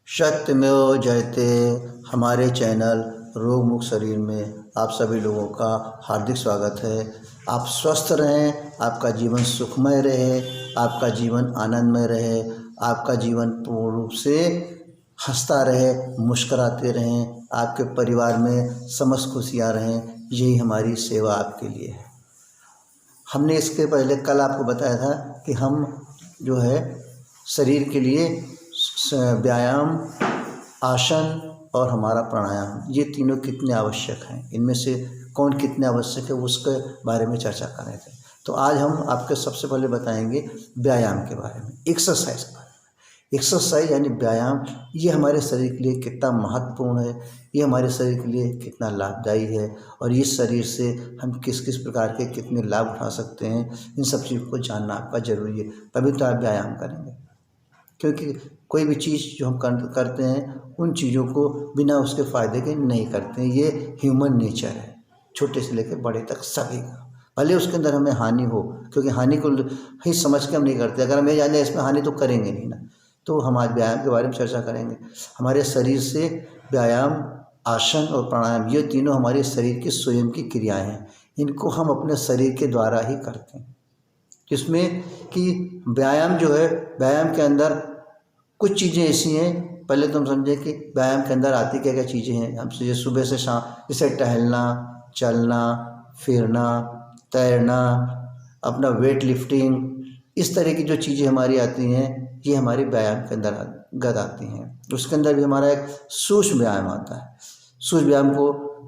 सत्यमेव जयते हमारे चैनल रोग मुक्त शरीर में आप सभी लोगों का हार्दिक स्वागत है। आप स्वस्थ रहें, आपका जीवन सुखमय रहे, आपका जीवन आनंदमय रहे, आपका जीवन पूर्ण रूप से हंसता रहे, मुस्कुराते रहें, आपके परिवार में समस्त खुशियाँ रहें। यही हमारी सेवा आपके लिए है। हमने इसके पहले कल आपको बताया था कि हम जो है शरीर के लिए व्यायाम, आसन और हमारा प्राणायाम, ये तीनों कितने आवश्यक हैं, इनमें से कौन कितने आवश्यक है उसके बारे में चर्चा कर रहे थे। तो आज हम आपके सबसे पहले बताएंगे व्यायाम के बारे में, एक्सरसाइज के बारे में। एक्सरसाइज यानी व्यायाम, ये हमारे शरीर के लिए कितना महत्वपूर्ण है, ये हमारे शरीर के लिए कितना लाभदायी है और इस शरीर से हम किस किस प्रकार के कितने लाभ उठा सकते हैं, इन सब चीज़ों को जानना आपका ज़रूरी है। तभी तो आप व्यायाम करेंगे, क्योंकि कोई भी चीज़ जो हम करते हैं उन चीज़ों को बिना उसके फ़ायदे के नहीं करते हैं। ये ह्यूमन नेचर है, छोटे से लेकर बड़े तक सभी का। भले उसके अंदर हमें हानि हो, क्योंकि हानि को ही समझ के हम नहीं करते। अगर हमें जाने इसमें हानि तो करेंगे नहीं ना। तो हम आज व्यायाम के बारे में चर्चा करेंगे। हमारे शरीर से व्यायाम, आसन और प्राणायाम, ये तीनों हमारे शरीर की स्वयं की क्रियाएँ हैं। इनको हम अपने शरीर के द्वारा ही करते हैं, जिसमें कि व्यायाम जो है, व्यायाम के अंदर कुछ चीज़ें ऐसी हैं। पहले तो हम समझें कि व्यायाम के अंदर आती क्या क्या चीज़ें हैं। हम से सुबह से शाम, जैसे टहलना, चलना, फिरना, तैरना, अपना वेट लिफ्टिंग, इस तरह की जो चीज़ें हमारी आती हैं, ये हमारे व्यायाम के अंदर आती हैं। उसके अंदर भी हमारा एक सूक्ष्म व्यायाम आता है। सूक्ष्म व्यायाम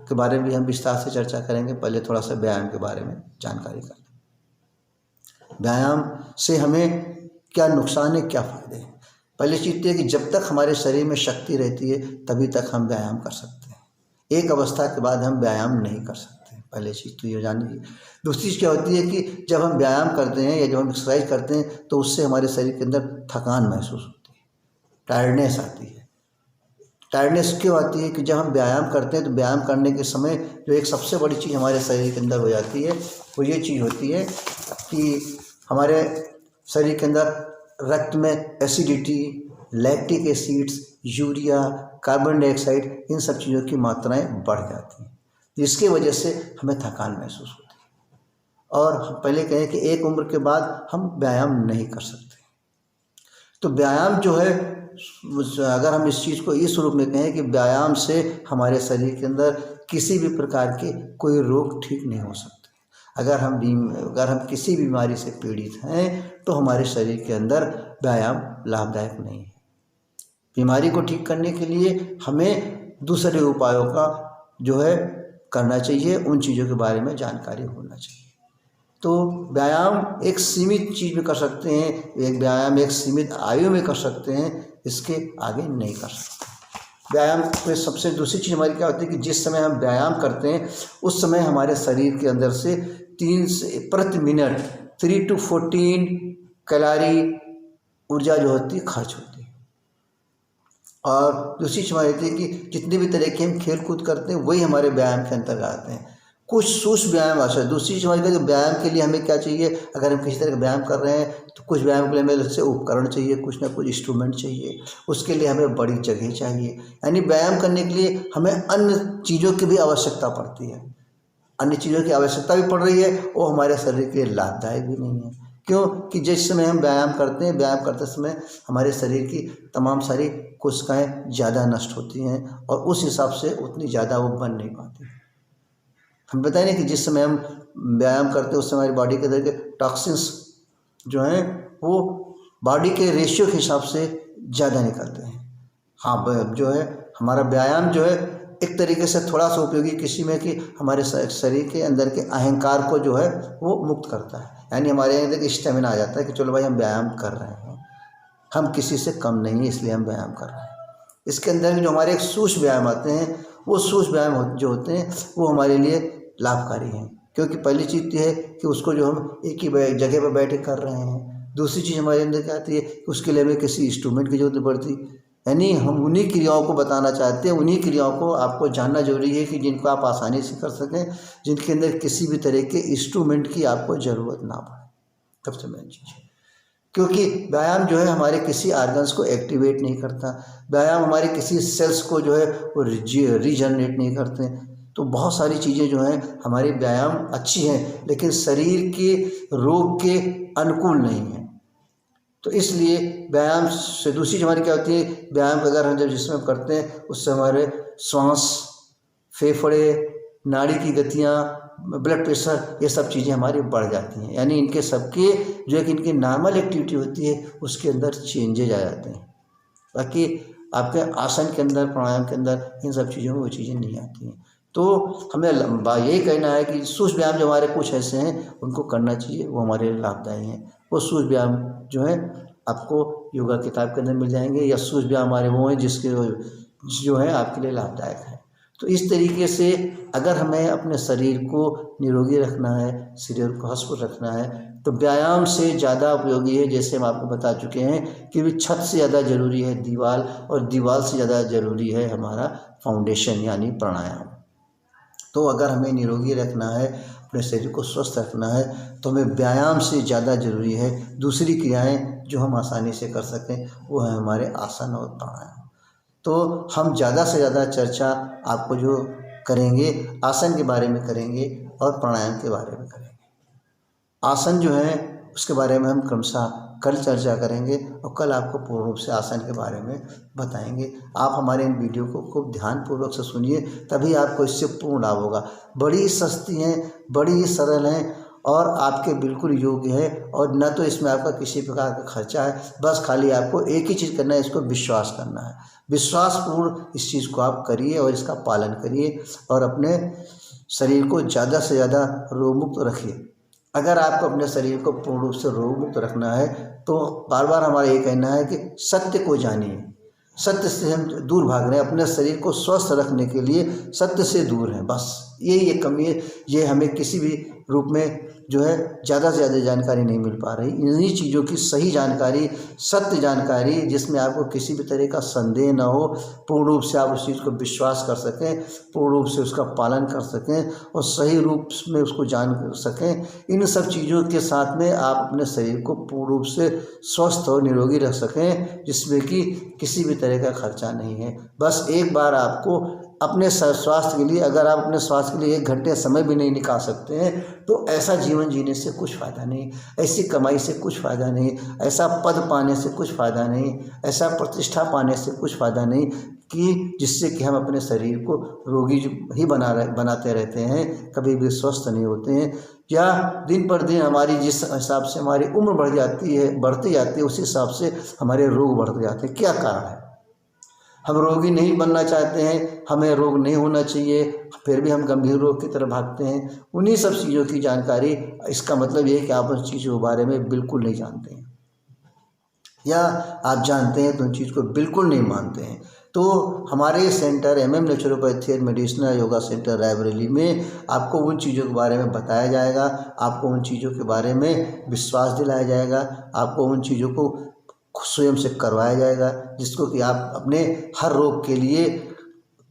के बारे में भी हम विस्तार से चर्चा करेंगे। पहले थोड़ा सा व्यायाम के बारे में जानकारी कर लें। व्यायाम से हमें क्या नुकसान है, क्या फ़ायदे हैं। पहली चीज़ तो है कि जब तक हमारे शरीर में शक्ति रहती है तभी तक हम व्यायाम कर सकते हैं। एक अवस्था के बाद हम व्यायाम नहीं कर सकते। पहली चीज़ तो ये जान लीजिए। दूसरी चीज़ क्या होती है कि जब हम व्यायाम करते हैं या जब हम एक्सरसाइज करते हैं तो उससे हमारे शरीर के अंदर थकान महसूस होती है, टायर्डनेस आती है। टायर्डनेस क्यों आती है कि जब हम व्यायाम करते हैं तो व्यायाम करने के समय जो एक सबसे बड़ी चीज़ हमारे शरीर के अंदर हो जाती है, वो ये चीज़ होती है कि हमारे शरीर के अंदर रक्त में acidity, lactic acids, urea, carbon dioxide, इन सब चीज़ों की मात्राएं बढ़ जाती हैं, जिसकी वजह से हमें थकान महसूस होती है। और हम पहले कहें कि एक उम्र के बाद हम व्यायाम नहीं कर सकते। तो व्यायाम जो है, अगर हम इस चीज़ को इस रूप में कहें कि व्यायाम से हमारे शरीर के अंदर किसी भी प्रकार के कोई रोग ठीक नहीं हो सकते। अगर हम किसी बीमारी से पीड़ित हैं तो हमारे शरीर के अंदर व्यायाम लाभदायक नहीं है। बीमारी को ठीक करने के लिए हमें दूसरे उपायों का जो है करना चाहिए, उन चीज़ों के बारे में जानकारी होना चाहिए। तो व्यायाम एक सीमित चीज़ में कर सकते हैं, एक व्यायाम एक सीमित आयु में कर सकते हैं, इसके आगे नहीं कर सकते। व्यायाम में सबसे दूसरी चीज़ हमारी क्या होती है कि जिस समय हम व्यायाम करते हैं उस समय हमारे शरीर के अंदर से 3 से प्रति मिनट 3 to 14 कैलोरी ऊर्जा जो होती है खर्च होती है। और दूसरी चीज़ हमारी होती है कि जितने भी तरह के हम खेल कूद करते हैं वही हमारे व्यायाम के अंतर्गत आते हैं। कुछ सूक्ष्म व्यायाम आते हैं। दूसरी चीज़ हमारी व्यायाम के लिए हमें क्या चाहिए, अगर हम किसी तरह का व्यायाम कर रहे हैं तो कुछ व्यायाम के लिए हमें जैसे उपकरण चाहिए, कुछ ना कुछ इंस्ट्रूमेंट चाहिए, उसके लिए हमें बड़ी जगह चाहिए। यानी व्यायाम करने के लिए हमें अन्य चीज़ों की भी आवश्यकता पड़ती है। अन्य चीज़ों की आवश्यकता भी पड़ रही है, वो हमारे शरीर के लिए लाभदायक भी नहीं है। क्यों कि जिस समय हम व्यायाम करते हैं, व्यायाम करते समय हमारे शरीर की तमाम सारी कोशिकाएँ ज़्यादा नष्ट होती हैं और उस हिसाब से उतनी ज़्यादा वो बन नहीं पाती। हम बताएं ना कि जिस समय हम व्यायाम करते हैं उस समय हमारी बॉडी के अंदर के टॉक्सिन्स जो हैं वो बॉडी के रेशियो के हिसाब से ज़्यादा निकलते हैं। हाँ, जो है हमारा व्यायाम जो है एक तरीके से थोड़ा सा उपयोगी किसी में कि हमारे शरीर के अंदर के अहंकार को जो है वो मुक्त करता है। यानी हमारे अंदर स्टेमिना आ जाता है कि चलो भाई हम व्यायाम कर रहे हैं, हम किसी से कम नहीं है, इसलिए हम व्यायाम कर रहे हैं। इसके अंदर जो हमारे एक सूक्ष्म व्यायाम आते हैं, वो सूक्ष्म व्यायाम जो होते हैं वो हमारे लिए लाभकारी हैं। क्योंकि पहली चीज़ तो है कि उसको जो हम एक ही जगह पर बैठ कर रहे हैं। दूसरी चीज़ हमारे अंदर क्या आती है कि उसके लिए हमें किसी इंस्ट्रूमेंट की जरूरत पड़ती। यानी हम उन्हीं क्रियाओं को बताना चाहते हैं, उन्हीं क्रियाओं को आपको जानना जरूरी है कि जिनको आप आसानी से कर सकें, जिनके अंदर किसी भी तरह के इंस्ट्रूमेंट की आपको ज़रूरत ना पड़े। सबसे मेन चीज़ है। क्योंकि व्यायाम जो है हमारे किसी आर्गन्स को एक्टिवेट नहीं करता, व्यायाम हमारे किसी सेल्स को जो है वो रीजनरेट नहीं करते। तो बहुत सारी चीज़ें जो हैं हमारे व्यायाम अच्छी हैं लेकिन शरीर के रोग के अनुकूल नहीं हैं। तो इसलिए व्यायाम से दूसरी हमारी क्या होती है, व्यायाम अगर हम जब जिसमें करते हैं उससे हमारे श्वास, फेफड़े, नाड़ी की गतियाँ, ब्लड प्रेशर, ये सब चीज़ें हमारी बढ़ जाती हैं। यानी इनके सबके जो है कि इनकी नॉर्मल एक्टिविटी होती है उसके अंदर चेंजेज आ जाते हैं। बाकी आपके आसन के अंदर, प्राणायाम के अंदर इन सब चीज़ों में वो चीज़ें नहीं आती हैं। तो हमें यही कहना है कि सूक्ष्म व्यायाम जो हमारे कुछ ऐसे हैं उनको करना चाहिए, वो हमारे लिए लाभदायी हैं। वो सूक्ष्म व्यायाम जो है आपको योगा किताब के अंदर मिल जाएंगे, या सूक्ष्म व्यायाम हमारे वो हैं जिसके जो है आपके लिए लाभदायक है। तो इस तरीके से अगर हमें अपने शरीर को निरोगी रखना है, शरीर को हष्ट रखना है, तो व्यायाम से ज़्यादा उपयोगी है, जैसे हम आपको बता चुके हैं कि छत से ज़्यादा ज़रूरी है दीवार, और दीवार से ज़्यादा ज़रूरी है हमारा फाउंडेशन यानी प्राणायाम। तो अगर हमें निरोगी रखना है, अपने शरीर को स्वस्थ रखना है, तो हमें व्यायाम से ज़्यादा ज़रूरी है दूसरी क्रियाएं जो हम आसानी से कर सकें, वो है हमारे आसन और प्राणायाम। तो हम ज़्यादा से ज़्यादा चर्चा आपको जो करेंगे आसन के बारे में करेंगे और प्राणायाम के बारे में करेंगे। आसन जो है उसके बारे में हम क्रमशः कल चर्चा करेंगे और कल आपको पूर्ण रूप से आसन के बारे में बताएंगे। आप हमारे इन वीडियो को खूब ध्यानपूर्वक से सुनिए, तभी आपको इससे पूर्ण लाभ होगा। बड़ी सस्ती हैं, बड़ी सरल हैं और आपके बिल्कुल योग्य है, और न तो इसमें आपका किसी प्रकार का खर्चा है। बस खाली आपको एक ही चीज़ करना है, इसको विश्वास करना है। विश्वासपूर्ण इस चीज़ को आप करिए और इसका पालन करिए और अपने शरीर को ज़्यादा से ज़्यादा रोगमुक्त रखिए। अगर आपको अपने शरीर को पूर्ण रूप से रोगमुक्त रखना है तो बार बार हमारा ये कहना है कि सत्य को जानिए। सत्य से हम दूर भाग रहे हैं, अपने शरीर को स्वस्थ रखने के लिए सत्य से दूर हैं। बस यही एक कमी है, ये हमें किसी भी रूप में जो है ज़्यादा से ज़्यादा जानकारी नहीं मिल पा रही। इन्हीं चीज़ों की सही जानकारी, सत्य जानकारी, जिसमें आपको किसी भी तरह का संदेह ना हो, पूर्ण रूप से आप उस चीज़ को विश्वास कर सकें, पूर्ण रूप से उसका पालन कर सकें और सही रूप में उसको जान सकें। इन सब चीज़ों के साथ में आप अपने शरीर को पूर्ण रूप से स्वस्थ और निरोगी रख सकें, जिसमें कि किसी भी तरह का खर्चा नहीं है। बस एक बार आपको अपने स्वास्थ्य के लिए, अगर आप अपने स्वास्थ्य के लिए 1 घंटे समय भी नहीं निकाल सकते हैं, तो ऐसा जीवन जीने से कुछ फ़ायदा नहीं, ऐसी कमाई से कुछ फ़ायदा नहीं, ऐसा पद पाने से कुछ फ़ायदा नहीं, ऐसा प्रतिष्ठा पाने से कुछ फ़ायदा नहीं कि जिससे कि हम अपने शरीर को रोगी ही बनाते रहते हैं, कभी भी स्वस्थ नहीं होते हैं। या दिन पर दिन हमारी जिस हिसाब से हमारी उम्र बढ़ती जाती है, उस हिसाब से हमारे रोग बढ़ते जाते हैं। क्या कारण है? हम रोगी नहीं बनना चाहते हैं, हमें रोग नहीं होना चाहिए, फिर भी हम गंभीर रोग की तरफ भागते हैं। उन्हीं सब चीज़ों की जानकारी, इसका मतलब ये है कि आप उन चीज़ों के बारे में बिल्कुल नहीं जानते हैं, या आप जानते हैं तो उन चीज़ को बिल्कुल नहीं मानते हैं। तो हमारे centre MM naturopathy and medicinal yoga center Raebareli में आपको उन चीज़ों के बारे में बताया जाएगा, आपको उन चीज़ों के बारे में विश्वास दिलाया जाएगा, आपको उन चीज़ों को स्वयं से करवाया जाएगा, जिसको कि आप अपने हर रोग के लिए,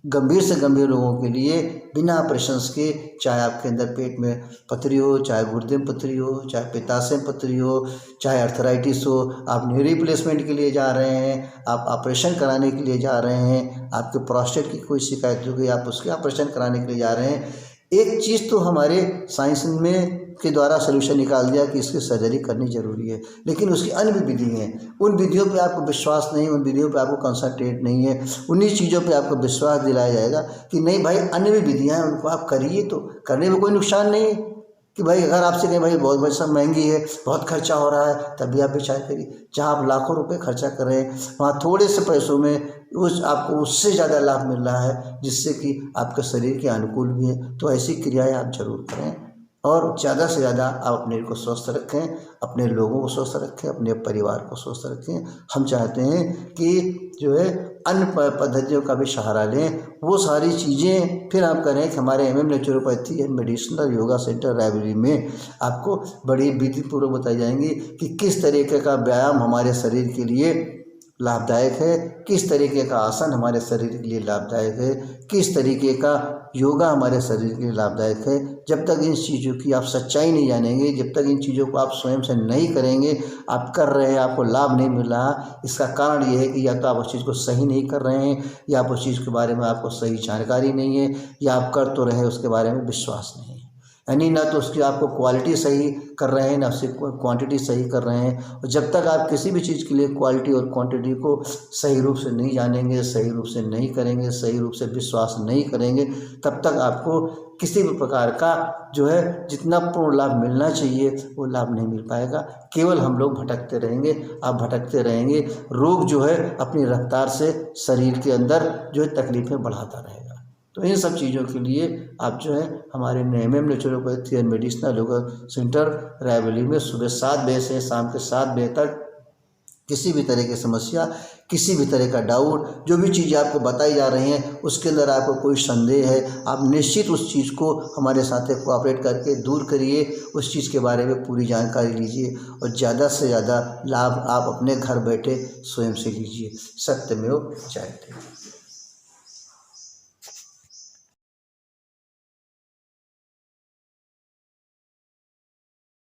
गंभीर से गंभीर रोगों के लिए बिना ऑपरेशन के, चाहे आपके अंदर पेट में पथरी हो, चाहे गुर्दे में पथरी हो, चाहे पित्ताशय में पथरी हो, चाहे अर्थराइटिस हो, आप नी रिप्लेसमेंट के लिए जा रहे हैं, आप ऑपरेशन कराने के लिए जा रहे हैं, आपके प्रोस्टेट की कोई शिकायत हो गई, आप उसके ऑपरेशन कराने के लिए जा रहे हैं, एक चीज़ तो हमारे साइंस में के द्वारा सोल्यूशन निकाल दिया कि इसकी सर्जरी करनी जरूरी है, लेकिन उसकी अन्य भी विधि हैं। उन विधियों पे आपको विश्वास नहीं, उन विधियों पे आपको कंसंट्रेट नहीं है, उन्हीं चीज़ों पे आपको विश्वास दिलाया जाएगा कि नहीं भाई, अन्य भी विधियाँ हैं, उनको आप करिए, तो करने में कोई नुकसान नहीं है। कि भाई अगर आपसे कहें भाई बहुत सब महंगी है, बहुत खर्चा हो रहा है, तब भी आप विचार करिए। जहाँ आप लाखों रुपए खर्चा कर रहे हैं, वहाँ थोड़े से पैसों में आपको उससे ज़्यादा लाभ मिल रहा है, जिससे कि आपके शरीर के अनुकूल भी है। तो ऐसी क्रियाएं आप जरूर करें और ज़्यादा से ज़्यादा आप अपने को स्वस्थ रखें, अपने लोगों को स्वस्थ रखें, अपने परिवार को स्वस्थ रखें। हम चाहते हैं कि जो है अन्य पद्धतियों का भी सहारा लें, वो सारी चीज़ें फिर आप करें कि हमारे MM naturopathy and medicinal yoga center Raebareli में आपको बड़ी विधि पूर्वक बताई जाएंगी कि किस तरीके का व्यायाम हमारे शरीर के लिए लाभदायक है, किस तरीके का आसन हमारे शरीर के लिए लाभदायक है, किस तरीके का योगा हमारे शरीर के लिए लाभदायक है। जब तक इन चीज़ों की आप सच्चाई नहीं जानेंगे, जब तक इन चीज़ों को आप स्वयं से नहीं करेंगे, आप कर रहे हैं, आपको लाभ नहीं मिल रहा, इसका कारण ये है कि या तो आप उस चीज़ को सही नहीं कर रहे हैं, या आप उस चीज़ के बारे में आपको सही जानकारी नहीं है, या आप कर तो रहे हैं उसके बारे में विश्वास नहीं है। यानी ना तो उसकी आपको क्वालिटी सही कर रहे हैं, ना उसकी क्वांटिटी सही कर रहे हैं। और जब तक आप किसी भी चीज़ के लिए क्वालिटी और क्वांटिटी को सही रूप से नहीं जानेंगे, सही रूप से नहीं करेंगे, सही रूप से विश्वास नहीं करेंगे, तब तक आपको किसी भी प्रकार का जो है जितना पूर्ण लाभ मिलना चाहिए वो लाभ नहीं मिल पाएगा। केवल हम लोग भटकते रहेंगे, आप भटकते रहेंगे। रोग जो है अपनी रफ्तार से शरीर के अंदर जो है तकलीफ़ें बढ़ाता रहेगा। तो इन सब चीज़ों के लिए आप जो है हमारे नेमएम naturopathy and medicinal yoga center Raebareli में सुबह 7 बजे से शाम के 7 बजे तक किसी भी तरह की समस्या, किसी भी तरह का डाउट, जो भी चीज़ें आपको बताई जा रही हैं उसके अंदर आपको कोई संदेह है, आप निश्चित उस चीज़ को हमारे साथ कोऑपरेट करके दूर करिए। उस चीज़ के बारे में पूरी जानकारी लीजिए और ज़्यादा से ज़्यादा लाभ आप अपने घर बैठे स्वयं से लीजिए। सत्यमेव जयते।